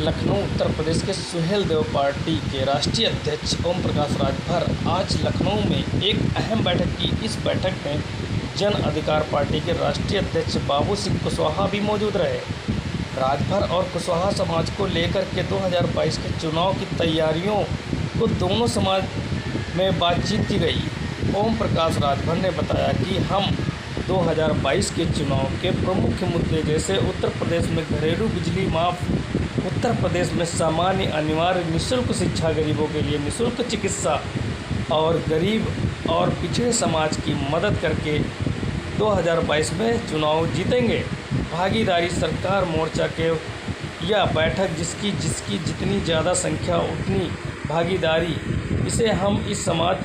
लखनऊ उत्तर प्रदेश के सुहेलदेव पार्टी के राष्ट्रीय अध्यक्ष ओम प्रकाश राजभर आज लखनऊ में एक अहम बैठक की। इस बैठक में जन अधिकार पार्टी के राष्ट्रीय अध्यक्ष बाबू सिंह कुशवाहा भी मौजूद रहे। राजभर और कुशवाहा समाज को लेकर के 2022 के चुनाव की तैयारियों को दोनों समाज में बातचीत की गई। ओम प्रकाश राजभर ने बताया कि हम 2022 के चुनाव के प्रमुख मुद्दे जैसे उत्तर प्रदेश में घरेलू बिजली माफ, उत्तर प्रदेश में सामान्य अनिवार्य निःशुल्क शिक्षा, गरीबों के लिए निःशुल्क चिकित्सा और गरीब और पिछड़े समाज की मदद करके 2022 में चुनाव जीतेंगे। भागीदारी सरकार मोर्चा के यह बैठक जिसकी जितनी ज़्यादा संख्या उतनी भागीदारी, इसे हम इस समाज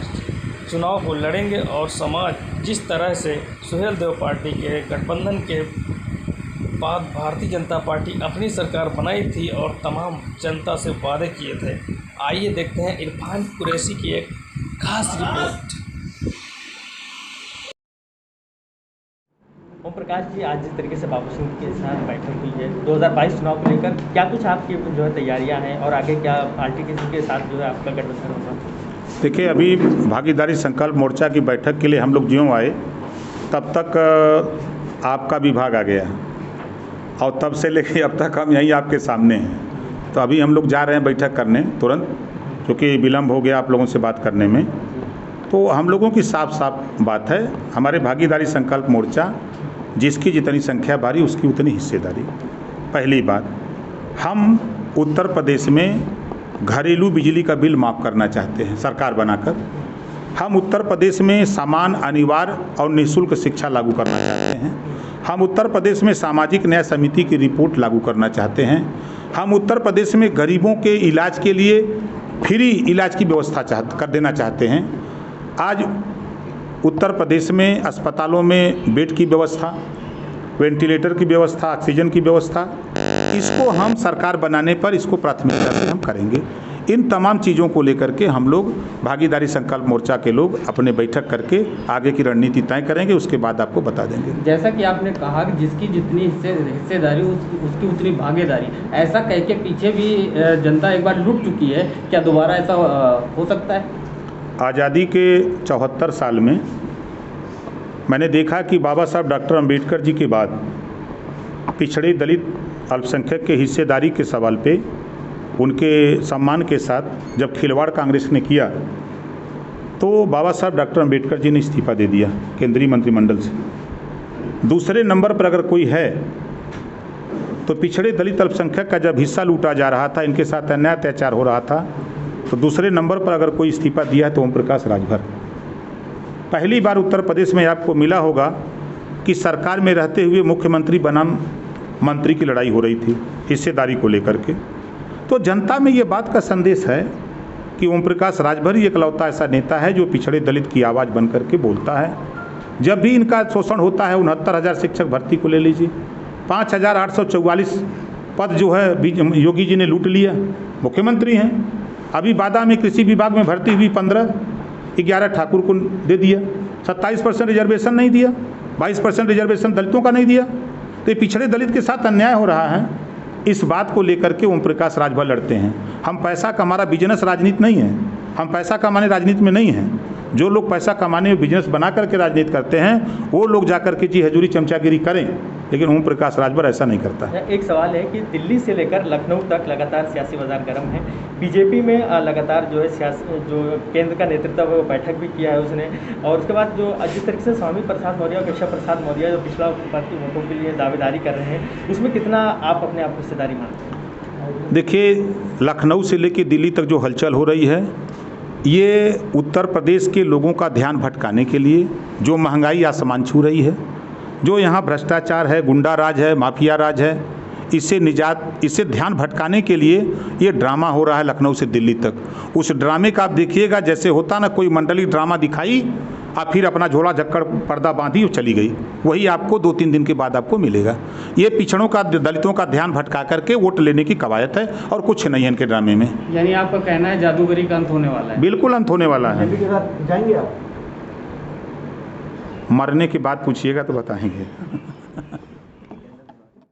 चुनाव को लड़ेंगे और समाज जिस तरह से सुहेलदेव पार्टी के गठबंधन के बाद भारतीय जनता पार्टी अपनी सरकार बनाई थी और तमाम जनता से वादे किए थे। आइए देखते हैं इरफान कुरैशी की एक खास रिपोर्ट। ओम प्रकाश जी, आज जिस तरीके से बाबू सिंह के साथ बैठक हुई है 2022 चुनाव को लेकर, क्या कुछ आपकी जो है तैयारियां हैं और आगे क्या पार्टी के साथ जो है आपका गठबंधन होगा? देखिए, अभी भागीदारी संकल्प मोर्चा की बैठक के लिए हम लोग ज्यों आए तब तक आपका विभाग आ गया और तब से लेके अब तक हम यहीं आपके सामने हैं। तो अभी हम लोग जा रहे हैं बैठक करने तुरंत, क्योंकि विलम्ब हो गया आप लोगों से बात करने में। तो हम लोगों की साफ साफ बात है, हमारे भागीदारी संकल्प मोर्चा जिसकी जितनी संख्या भारी उसकी उतनी हिस्सेदारी। पहली बात, हम उत्तर प्रदेश में घरेलू बिजली का बिल माफ़ करना चाहते हैं सरकार बनाकर। हम उत्तर प्रदेश में समान, अनिवार्य और निःशुल्क शिक्षा लागू करना चाहते हैं। हम उत्तर प्रदेश में सामाजिक न्याय समिति की रिपोर्ट लागू करना चाहते हैं। हम उत्तर प्रदेश में गरीबों के इलाज के लिए फ्री इलाज की व्यवस्था कर देना चाहते हैं। आज उत्तर प्रदेश में अस्पतालों में बेड की व्यवस्था, वेंटिलेटर की व्यवस्था, ऑक्सीजन की व्यवस्था, इसको हम सरकार बनाने पर इसको प्राथमिकता से हम करेंगे। इन तमाम चीज़ों को लेकर के हम लोग भागीदारी संकल्प मोर्चा के लोग अपने बैठक करके आगे की रणनीति तय करेंगे, उसके बाद आपको बता देंगे। जैसा कि आपने कहा कि जिसकी जितनी हिस्सेदारी उसकी उतनी भागीदारी, ऐसा कह के पीछे भी जनता एक बार लुट चुकी है, क्या दोबारा ऐसा हो सकता है? आज़ादी के 74 साल में मैंने देखा कि बाबा साहब डॉक्टर अंबेडकर जी के बाद पिछड़े दलित अल्पसंख्यक के हिस्सेदारी के सवाल पे उनके सम्मान के साथ जब खिलवाड़ कांग्रेस ने किया तो बाबा साहब डॉक्टर अंबेडकर जी ने इस्तीफा दे दिया केंद्रीय मंत्रिमंडल से। दूसरे नंबर पर अगर कोई है तो पिछड़े दलित अल्पसंख्यक का जब हिस्सा लूटा जा रहा था, इनके साथ अन्याय अत्याचार हो रहा था, तो दूसरे नंबर पर अगर कोई इस्तीफा दिया है तो ओम प्रकाश राजभर। पहली बार उत्तर प्रदेश में आपको मिला होगा कि सरकार में रहते हुए मुख्यमंत्री बनाम मंत्री की लड़ाई हो रही थी हिस्सेदारी को लेकर के। तो जनता में ये बात का संदेश है कि ओम प्रकाश राजभर ही एकलौता ऐसा नेता है जो पिछड़े दलित की आवाज़ बन करके बोलता है। जब भी इनका शोषण होता है, 69,000 शिक्षक भर्ती को ले लीजिए, 5,844 पद जो है योगी जी ने लूट लिया, मुख्यमंत्री हैं। अभी बादा में कृषि विभाग में भर्ती हुई 11 ठाकुर को दे दिया, 27% रिजर्वेशन नहीं दिया, 22% रिजर्वेशन दलितों का नहीं दिया। तो ये पिछड़े दलित के साथ अन्याय हो रहा है। इस बात को लेकर के ओम प्रकाश राजभर लड़ते हैं। हम पैसा का, हमारा बिजनेस राजनीति नहीं है, हम पैसा कमाने राजनीति में नहीं हैं। जो लोग पैसा कमाने में बिजनेस बना करके राजनीति करते हैं वो लोग जाकर के जी हजूरी चमचागिरी करें, लेकिन ओम प्रकाश राजभर ऐसा नहीं करता। एक सवाल है कि दिल्ली से लेकर लखनऊ तक लगातार सियासी बाजार गर्म है। बीजेपी में लगातार जो है जो केंद्र का नेतृत्व है वो बैठक भी किया है उसने, और उसके बाद जो जिस तरीके से स्वामी प्रसाद मौर्य और केशव प्रसाद मौर्य जो पिछला पार्टी वोटों के लिए दावेदारी कर रहे हैं, उसमें कितना आप अपने आप को हिस्सेदारी मानते हैं? देखिए, लखनऊ से लेकर दिल्ली तक जो हलचल हो रही है ये उत्तर प्रदेश के लोगों का ध्यान भटकाने के लिए, जो महंगाई आसमान छू रही है, जो यहाँ भ्रष्टाचार है, गुंडा राज है, माफिया राज है, इससे ध्यान भटकाने के लिए ये ड्रामा हो रहा है लखनऊ से दिल्ली तक। उस ड्रामे का आप देखिएगा, जैसे होता ना कोई मंडली ड्रामा दिखाई और फिर अपना झोला झक्कड़ पर्दा बांधी और चली गई, वही आपको 2-3 दिन के बाद आपको मिलेगा। ये पिछड़ों का, दलितों का ध्यान भटका करके वोट लेने की कवायद है और कुछ नहीं है इनके ड्रामे में। यानी आपका कहना है जादूगरी का अंत होने वाला है? बिल्कुल अंत होने वाला है। जाएंगे आप? मरने की बात पूछिएगा तो बताएंगे।